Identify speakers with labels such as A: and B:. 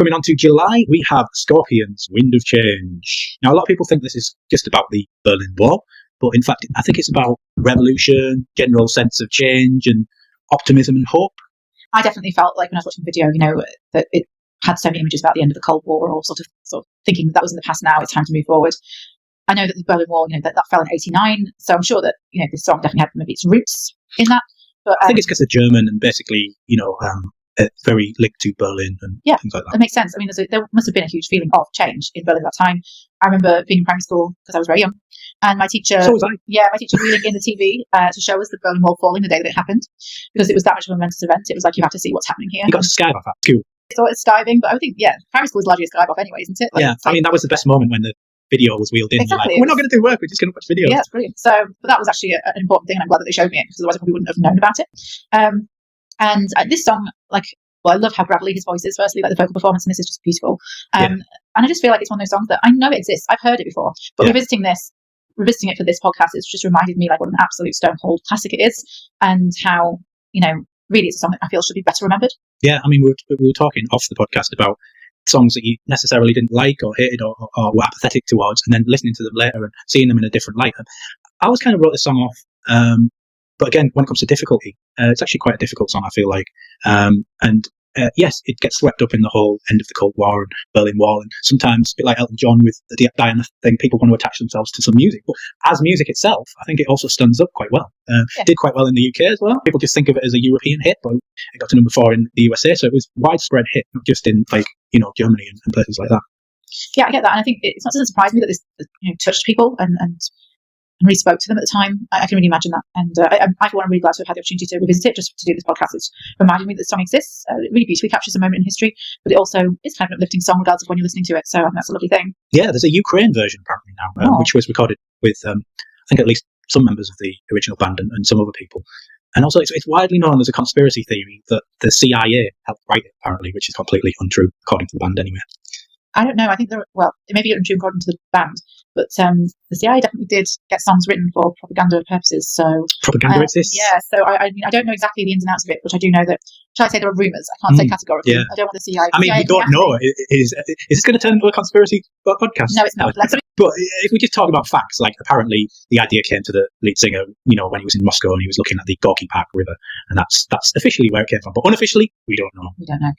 A: Coming on to July, we have Scorpions, Wind of Change. Now, a lot of people think this is just about the Berlin Wall, but in fact, I think it's about revolution, general sense of change, and optimism and hope.
B: I definitely felt like when I was watching the video, that it had so many images about the end of the Cold War, or sort of thinking that was in the past now, it's time to move forward. I know that the Berlin Wall, that fell in 1989, so I'm sure that, this song definitely had maybe its roots in that. But
A: I think it's because they're German and basically, very linked to Berlin and things like that.
B: That makes sense. I mean, there must have been a huge feeling of change in Berlin at that time. I remember being in primary school because I was very young, and my teacher,
A: so was I.
B: Yeah, my teacher reading in the TV to show us the Berlin Wall falling the day that it happened, because it was that much of a momentous event. It was like, you have to see what's happening here.
A: You got to skype off at school.
B: So it's skiving, but I think primary school is largely a skype off anyway, isn't it?
A: I mean, that was the best moment when the video was wheeled in.
B: Exactly.
A: Like, we're not going to do work, we're just going to watch videos.
B: Yeah, it's brilliant. So, but that was actually an important thing, and I'm glad that they showed me it, because otherwise I probably wouldn't have known about it. And this song, I love how gravelly his voice is, firstly, the vocal performance in this is just beautiful. And I just feel like it's one of those songs that I know exists. I've heard it before, but revisiting it for this podcast, it's just reminded me what an absolute stone cold classic it is, and how, really it's a song that I feel should be better remembered.
A: Yeah, I mean, we were talking off the podcast about songs that you necessarily didn't like or hated or were apathetic towards, and then listening to them later and seeing them in a different light. I always kind of wrote this song off, but again, when it comes to difficulty, it's actually quite a difficult song, I feel like. Yes, it gets swept up in the whole end of the Cold War and Berlin Wall, and sometimes, a bit like Elton John with the Diana thing, people want to attach themselves to some music. But as music itself, I think it also stands up quite well. Did quite well in the UK as well. People just think of it as a European hit, but it got to number 4 in the USA, so it was widespread hit, not just in Germany and places like that.
B: Yeah, I get that, and I think it doesn't surprise me that this touched people and really spoke to them at the time. I can really imagine that, and I for one, I'm really glad to have had the opportunity to revisit it, just to do this podcast. It's reminded me that the song exists. It really beautifully captures a moment in history, but it also is kind of an uplifting song regardless of when you're listening to it, so that's a lovely thing.
A: Yeah, there's a Ukraine version apparently now, which was recorded with I think at least some members of the original band and some other people. And also, it's widely known as a conspiracy theory that the CIA helped write it, apparently, which is completely untrue, according to the band anyway.
B: I don't know. I think it may be untrue according to the band, but the CIA definitely did get songs written for propaganda purposes. So
A: propaganda exists.
B: Yeah. So I mean, I don't know exactly the ins and outs of it, but I do know that. Shall I say there are rumours? I can't say categorically. Yeah. I don't want the CIA.
A: I mean, we don't know. Is this going to turn into a conspiracy podcast?
B: No, it's not.
A: But if we just talk about facts, apparently the idea came to the lead singer, when he was in Moscow and he was looking at the Gorky Park River, and that's officially where it came from. But unofficially, we don't know.
B: We don't know.